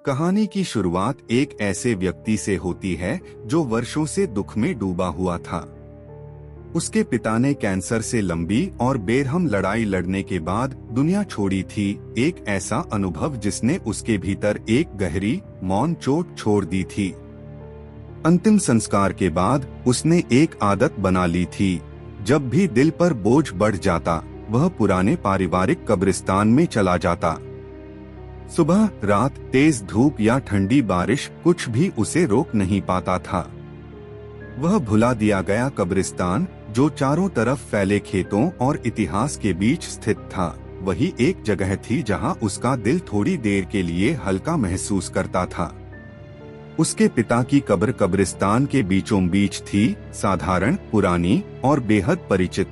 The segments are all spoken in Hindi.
कहानी की शुरुआत एक ऐसे व्यक्ति से होती है जो वर्षों से दुख में डूबा हुआ था। उसके पिता ने कैंसर से लंबी और बेरहम लड़ाई लड़ने के बाद दुनिया छोड़ी थी। एक ऐसा अनुभव जिसने उसके भीतर एक गहरी मौन चोट छोड़ दी थी। अंतिम संस्कार के बाद उसने एक आदत बना ली थी। जब भी दिल पर बोझ बढ़ जाता, वह पुराने पारिवारिक कब्रिस्तान में चला जाता। सुबह, रात, तेज धूप या ठंडी बारिश, कुछ भी उसे रोक नहीं पाता था। वह भुला दिया गया कब्रिस्तान, जो चारों तरफ फैले खेतों और इतिहास के बीच स्थित था, वही एक जगह थी जहां उसका दिल थोड़ी देर के लिए हल्का महसूस करता था। उसके पिता की कब्र कब्रिस्तान के बीचों बीच थी, साधारण, पुरानी और बेहद परिचित।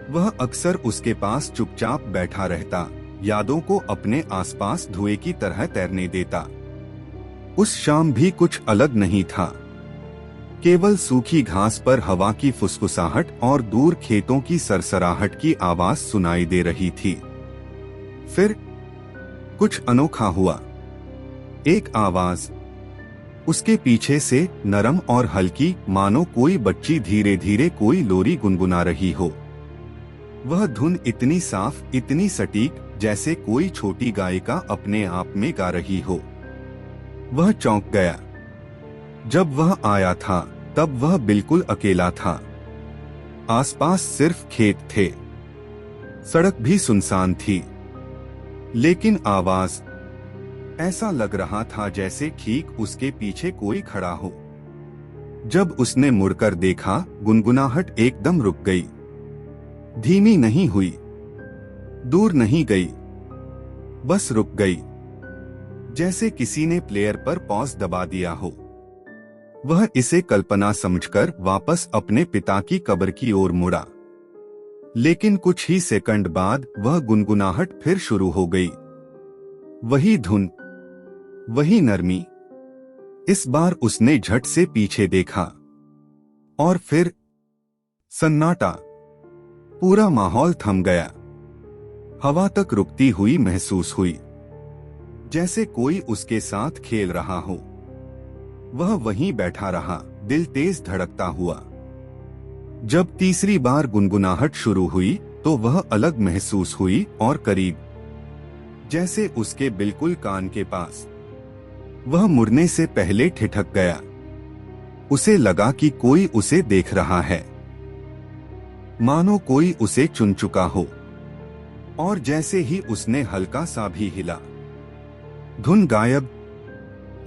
वह अक्सर उसके पास चुपचाप बैठा रहता, यादों को अपने आसपास धुएं की तरह तैरने देता। उस शाम भी कुछ अलग नहीं था। केवल सूखी घास पर हवा की फुसफुसाहट और दूर खेतों की सरसराहट की आवाज सुनाई दे रही थी। फिर कुछ अनोखा हुआ। एक आवाज उसके पीछे से, नरम और हल्की, मानो कोई बच्ची धीरे धीरे कोई लोरी गुनगुना रही हो। वह धुन इतनी साफ, इतनी सटीक, जैसे कोई छोटी गायिका अपने आप में गा रही हो। वह चौंक गया। जब वह आया था, तब वह बिल्कुल अकेला था। आसपास सिर्फ खेत थे। सड़क भी सुनसान थी। लेकिन आवाज, ऐसा लग रहा था जैसे ठीक उसके पीछे कोई खड़ा हो। जब उसने मुड़कर देखा, गुनगुनाहट एकदम रुक गई। धीमी नहीं हुई, दूर नहीं गई, बस रुक गई, जैसे किसी ने प्लेयर पर पॉज दबा दिया हो। वह इसे कल्पना समझकर वापस अपने पिता की कब्र की ओर मुड़ा। लेकिन कुछ ही सेकंड बाद वह गुनगुनाहट फिर शुरू हो गई। वही धुन, वही नरमी। इस बार उसने झट से पीछे देखा और फिर सन्नाटा। पूरा माहौल थम गया। हवा तक रुकती हुई महसूस हुई, जैसे कोई उसके साथ खेल रहा हो। वह वहीं बैठा रहा, दिल तेज धड़कता हुआ। जब तीसरी बार गुनगुनाहट शुरू हुई तो वह अलग महसूस हुई और करीब, जैसे उसके बिल्कुल कान के पास। वह मुड़ने से पहले ठिठक गया। उसे लगा कि कोई उसे देख रहा है, मानो कोई उसे चुन चुका हो। और जैसे ही उसने हल्का सा भी हिला, धुन गायब।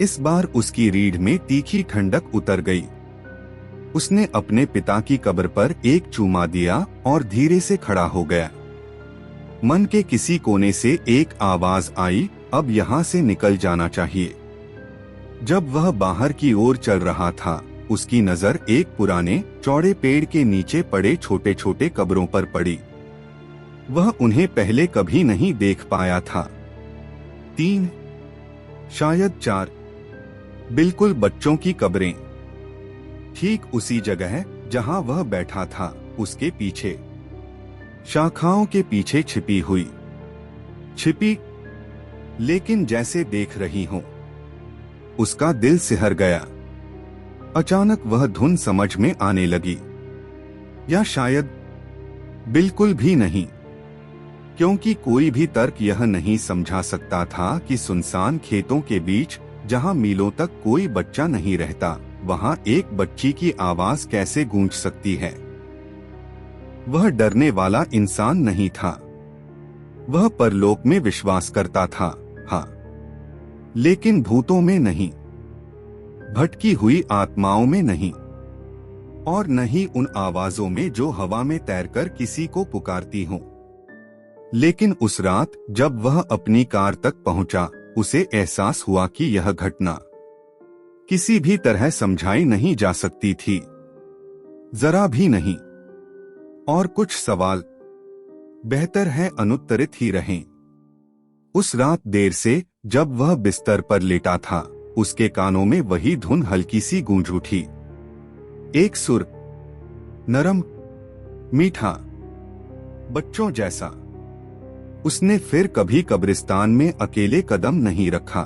इस बार उसकी रीढ़ में तीखी ठंडक उतर गई। उसने अपने पिता की कब्र पर एक चूमा दिया और धीरे से खड़ा हो गया। मन के किसी कोने से एक आवाज आई, अब यहाँ से निकल जाना चाहिए। जब वह बाहर की ओर चल रहा था, उसकी नजर एक पुराने चौड़े पेड़ के नीचे पड़े छोटे छोटे कब्रों पर पड़ी। वह उन्हें पहले कभी नहीं देख पाया था। 3, शायद 4, बिल्कुल बच्चों की कब्रें। ठीक उसी जगह जहां वह बैठा था, उसके पीछे, शाखाओं के पीछे छिपी, लेकिन जैसे देख रही हो। उसका दिल सिहर गया। अचानक वह धुन समझ में आने लगी, या शायद बिल्कुल भी नहीं, क्योंकि कोई भी तर्क यह नहीं समझा सकता था कि सुनसान खेतों के बीच, जहां मीलों तक कोई बच्चा नहीं रहता, वहां एक बच्ची की आवाज कैसे गूंज सकती है। वह डरने वाला इंसान नहीं था। वह परलोक में विश्वास करता था, हाँ, लेकिन भूतों में नहीं, भटकी हुई आत्माओं में नहीं, और न ही उन आवाजों में जो हवा में तैरकर किसी को पुकारती हों। लेकिन उस रात जब वह अपनी कार तक पहुंचा, उसे एहसास हुआ कि यह घटना किसी भी तरह समझाई नहीं जा सकती थी, जरा भी नहीं। और कुछ सवाल बेहतर है अनुत्तरित ही रहें। उस रात देर से जब वह बिस्तर पर लेटा था, उसके कानों में वही धुन हल्की सी गूंज उठी। एक सुर, नरम, मीठा, बच्चों जैसा। उसने फिर कभी कब्रिस्तान में अकेले कदम नहीं रखा।